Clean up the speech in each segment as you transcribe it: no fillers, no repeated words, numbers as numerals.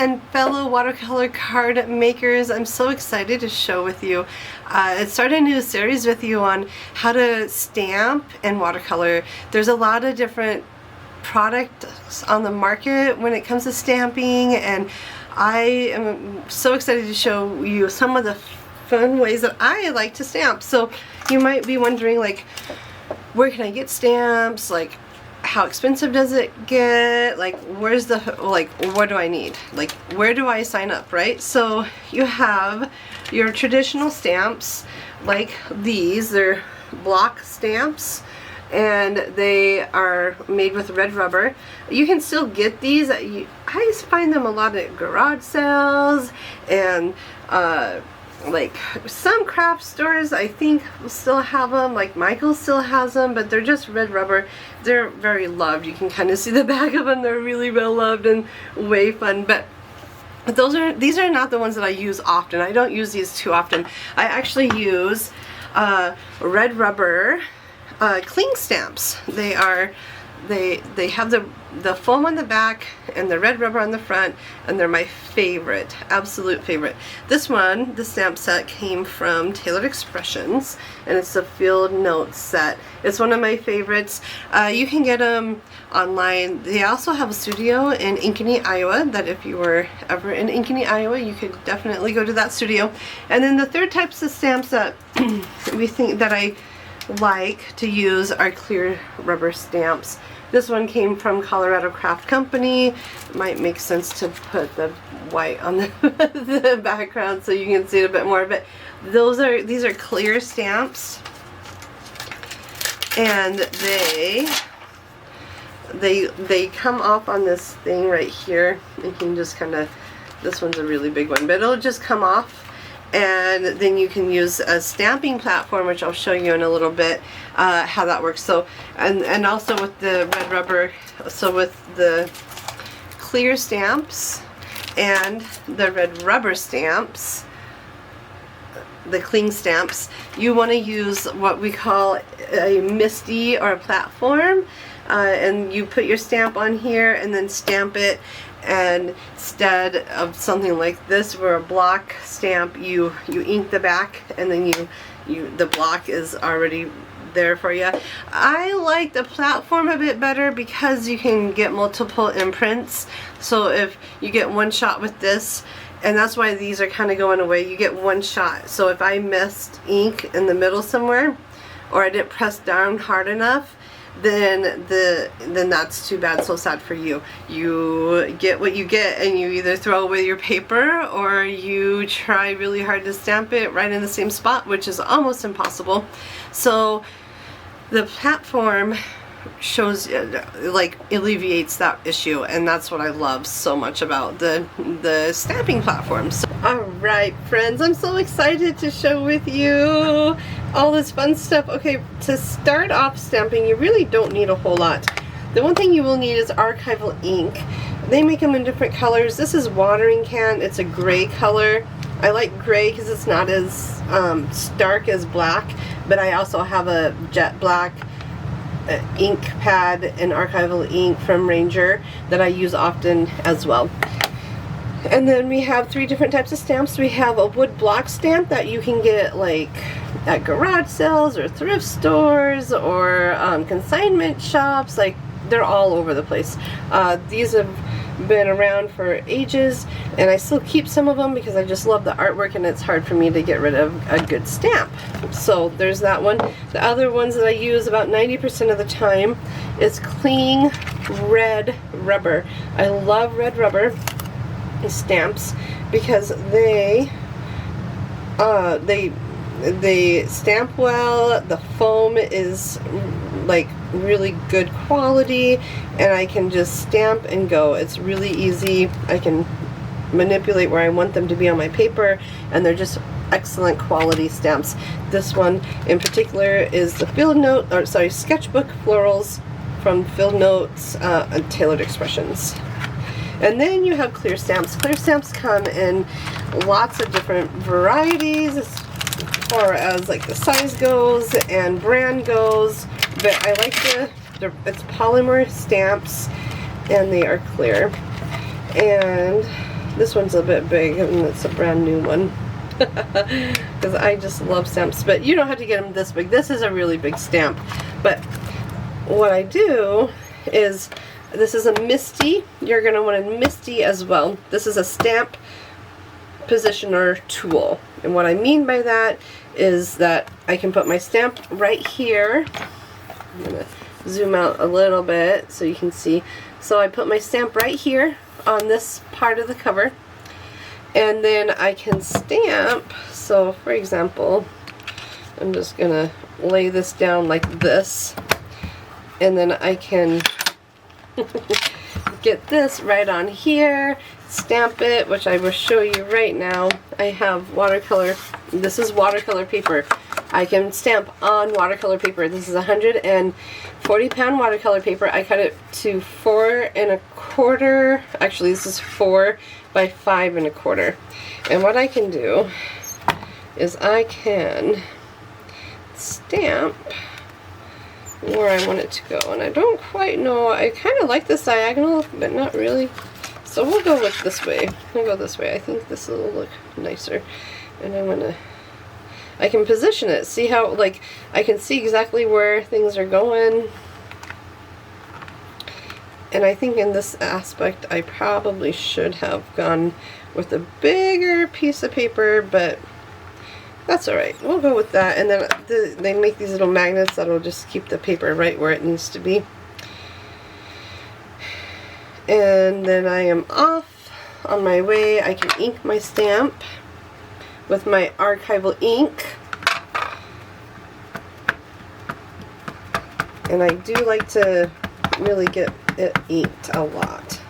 and fellow watercolor card makers. I'm so excited to show with you, start a new series with you on how to stamp and watercolor. There's a lot of different products on the market when it comes to stamping, and I am so excited to show you some of the fun ways that I like to stamp. So you might be wondering, like, where can I get stamps? Like, how expensive does it get? Like, where's the, like, what do I need? Like, where do I sign up, right? So you have your traditional stamps like these. They're block stamps and they are made with red rubber. You can still get these. I find them a lot at garage sales and like some craft stores I think still have them, like Michael's still has them, but they're just red rubber. They're very loved. You can kind of see the back of them. They're really well loved and way fun, but these are not the ones that I use often. I don't use these too often. I actually use red rubber cling stamps. They have the foam on the back and the red rubber on the front, and they're my favorite, absolute favorite. This one, the stamp set, came from Tailored Expressions, and it's the Field Notes set. It's one of my favorites. You can get them online. They also have a studio in Ankeny, Iowa, that if you were ever in Ankeny, Iowa, you could definitely go to that studio. And then the third types of stamps that we think that I like to use are clear rubber stamps. This one came from Colorado Craft Company. It might make sense to put the white on the background so you can see it a bit more, but these are clear stamps, and they come off on this thing right here. You can just kind of, this one's a really big one, but it'll just come off. And then you can use a stamping platform, which I'll show you in a little bit how that works. So, and also with the red rubber, so with the clear stamps and the red rubber stamps, the cling stamps, you want to use what we call a MISTI or a platform, and you put your stamp on here and then stamp it. And instead of something like this where a block stamp, you ink the back and then the block is already there for you. I like the platform a bit better because you can get multiple imprints. So if you get one shot with this, and that's why these are kind of going away, you get one shot. So if I missed ink in the middle somewhere, or I didn't press down hard enough, then that's too bad, so sad for you. You get what you get, and you either throw away your paper or you try really hard to stamp it right in the same spot, which is almost impossible. So the platform shows, like, alleviates that issue, and that's what I love so much about the stamping platforms. Alright friends, I'm so excited to share with you all this fun stuff. Okay, to start off stamping, you really don't need a whole lot. The one thing you will need is archival ink. They make them in different colors. This is watering can. It's a gray color. I like gray because it's not as stark as black, but I also have a jet black ink pad and archival ink from Ranger that I use often as well. And then we have three different types of stamps. We have a wood block stamp that you can get like at garage sales or thrift stores or consignment shops. Like, they're all over the place. These have been around for ages, and I still keep some of them because I just love the artwork, and it's hard for me to get rid of a good stamp. So there's that one. The other ones that I use about 90% of the time is cling red rubber. I love red rubber stamps because they stamp well. The foam is like really good quality, and I can just stamp and go. It's really easy. I can manipulate where I want them to be on my paper, and they're just excellent quality stamps. This one in particular is the Sketchbook Florals from Field Notes and Tailored Expressions. And then you have clear stamps. Clear stamps come in lots of different varieties as far as like the size goes and brand goes, but I like it's polymer stamps, and they are clear. And This one's a bit big, and it's a brand new one. Because I just love stamps, but you don't have to get them this big. This is a really big stamp. But what I do is, this is a MISTI. You're going to want a MISTI as well. This is a stamp positioner tool. And what I mean by that is that I can put my stamp right here. I'm going to zoom out a little bit so you can see. So I put my stamp right here on this part of the cover. And then I can stamp. So for example, I'm just going to lay this down like this. And then I can get this right on here, stamp it, which I will show you right now. I have watercolor. This is watercolor paper. I can stamp on watercolor paper. This is 140-pound watercolor paper. I cut it to 4 1/4. Actually, this is 4 by 5 1/4. And what I can do is I can stamp where I want it to go. And I don't quite know. I kind of like this diagonal, but not really. So we'll go with this way. We'll go this way. I think this will look nicer. And I'm gonna, I can position it. See how, like, I can see exactly where things are going. And I think in this aspect, I probably should have gone with a bigger piece of paper, but that's alright. We'll go with that. And then they make these little magnets that'll just keep the paper right where it needs to be. And then I am off on my way. I can ink my stamp with my archival ink. And I do like to really get it inked a lot.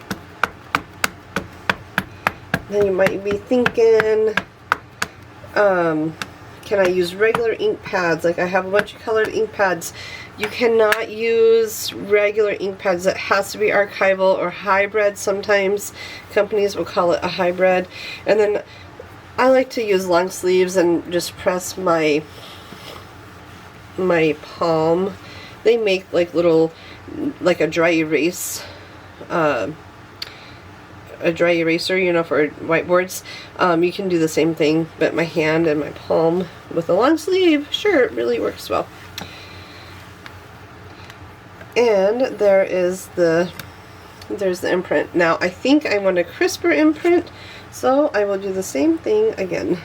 Then you might be thinking, can I use regular ink pads? Like, I have a bunch of colored ink pads. You cannot use regular ink pads. It has to be archival or hybrid. Sometimes companies will call it a hybrid. And then I like to use long sleeves and just press my palm. They make like little, like a dry erase, a dry eraser, you know, for whiteboards. You can do the same thing, but my hand and my palm with a long sleeve, sure, it really works well. And there's the imprint. Now I think I want a crisper imprint, so I will do the same thing again.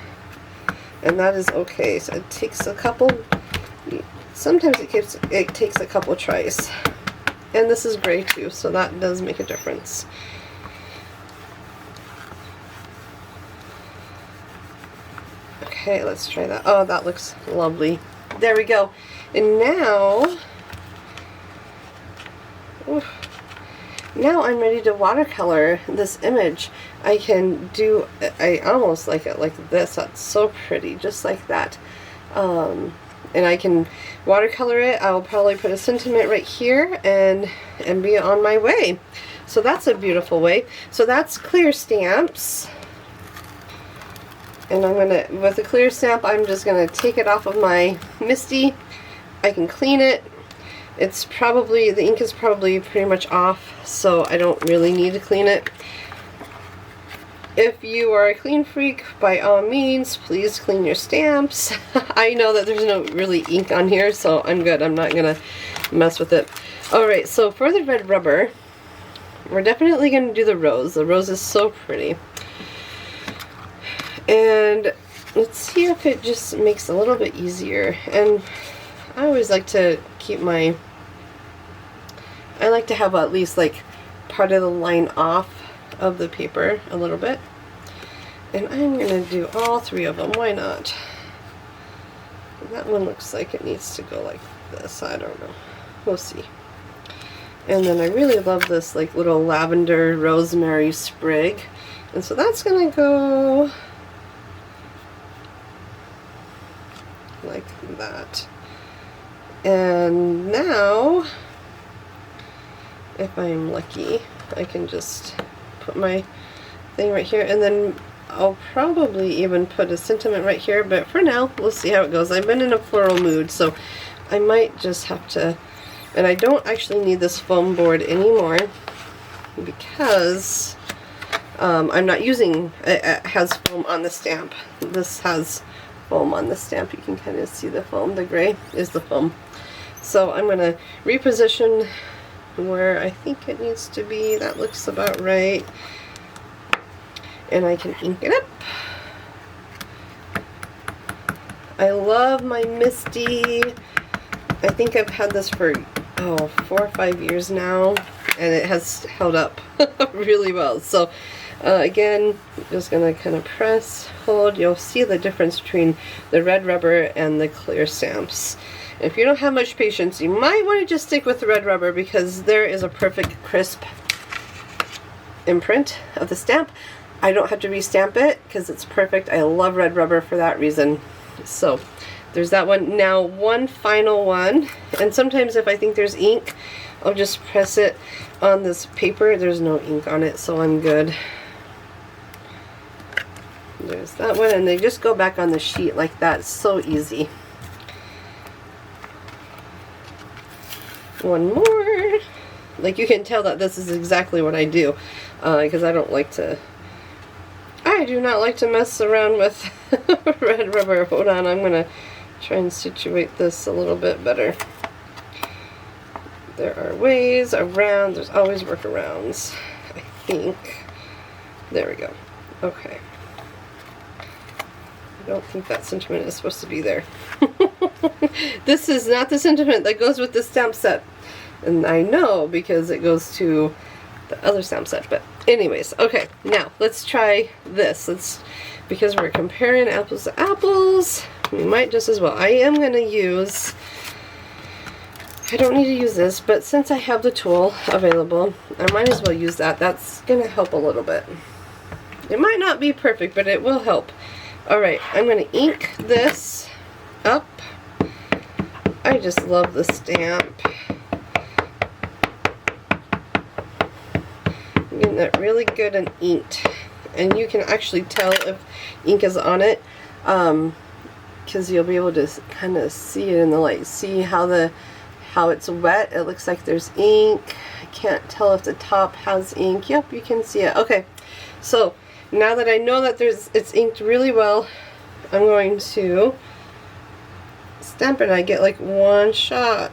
And that is okay. So it takes a couple, sometimes it takes a couple tries. And this is gray too, so that does make a difference. Okay, let's try that. Oh, that looks lovely. There we go. And now, now I'm ready to watercolor this image. I can do, I almost like it like this. That's so pretty, just like that. And I can watercolor it. I'll probably put a sentiment right here and be on my way. So that's a beautiful way. So that's clear stamps. And I'm gonna, with a clear stamp, I'm just gonna take it off of my MISTI. I can clean it. It's probably, the ink is probably pretty much off, so I don't really need to clean it. If you are a clean freak, by all means, please clean your stamps. I know that there's no really ink on here, so I'm good. I'm not gonna mess with it. Alright, so for the red rubber, we're definitely gonna do the rose. The rose is so pretty. And let's see if it just makes it a little bit easier. And I always like to keep my, I like to have at least like part of the line off of the paper a little bit. And I'm going to do all three of them. Why not? That one looks like it needs to go like this. I don't know. We'll see. And then I really love this like little lavender rosemary sprig. And so that's going to go like that. And now, if I'm lucky, I can just put my thing right here, and then I'll probably even put a sentiment right here, but for now, we'll see how it goes. I've been in a floral mood, so I might just have to, and I don't actually need this foam board anymore because I'm not using, it has foam on the stamp. This has foam on the stamp. You can kind of see the foam. The gray is the foam. So I'm going to reposition where I think it needs to be. That looks about right. And I can ink it up. I love my MISTI. I think I've had this for 4 or 5 years now, and it has held up really well. So again, just gonna kind of press, hold. You'll see the difference between the red rubber and the clear stamps. If you don't have much patience, you might want to just stick with the red rubber, because there is a perfect crisp imprint of the stamp. I don't have to restamp it because it's perfect. I love red rubber for that reason. So there's that one. Now one final one, and sometimes if I think there's ink, I'll just press it on this paper. There's no ink on it, so I'm good. There's that one, and they just go back on the sheet like that. So easy. One more. Like, you can tell that this is exactly what I do, because I do not like to mess around with red rubber. Hold on, I'm gonna try and situate this a little bit better. There are ways around. There's always workarounds, I think. There we go. Okay. I don't think that sentiment is supposed to be there. This is not the sentiment that goes with the stamp set. And I know because it goes to the other stamp set. But anyways, okay, now let's try this. Because we're comparing apples to apples, we might just as well. I am going to use, I don't need to use this, but since I have the tool available, I might as well use that. That's going to help a little bit. It might not be perfect, but it will help. Alright, I'm going to ink this up. I just love the stamp. I'm getting that really good and inked. And you can actually tell if ink is on it, because you'll be able to kind of see it in the light. See how it's wet? It looks like there's ink. I can't tell if the top has ink. Yep, you can see it. Okay, so now that I know that it's inked really well, I'm going to stamp it. I get like one shot,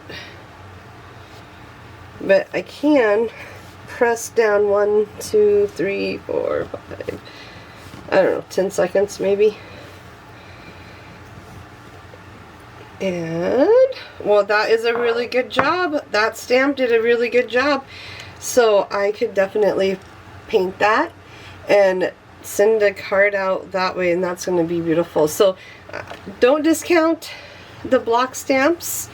but I can press down 1, 2, 3, 4, 5, I don't know, 10 seconds maybe. And well, that is a really good job. That stamp did a really good job. So I could definitely paint that and send a card out that way, and that's going to be beautiful. So don't discount the block stamps.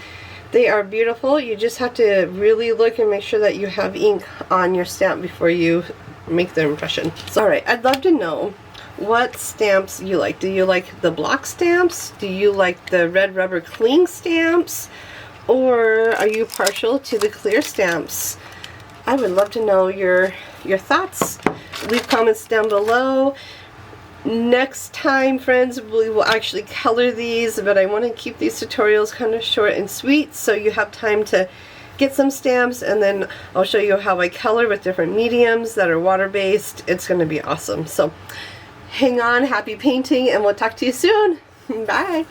They are beautiful. You just have to really look and make sure that you have ink on your stamp before you make the impression. So, alright, I'd love to know what stamps you like. Do you like the block stamps? Do you like the red rubber cling stamps? Or are you partial to the clear stamps? I would love to know your thoughts. Leave comments down below. Next time, friends, we will actually color these, but I want to keep these tutorials kind of short and sweet so you have time to get some stamps, and then I'll show you how I color with different mediums that are water-based. It's going to be awesome. So hang on, happy painting, and we'll talk to you soon. Bye!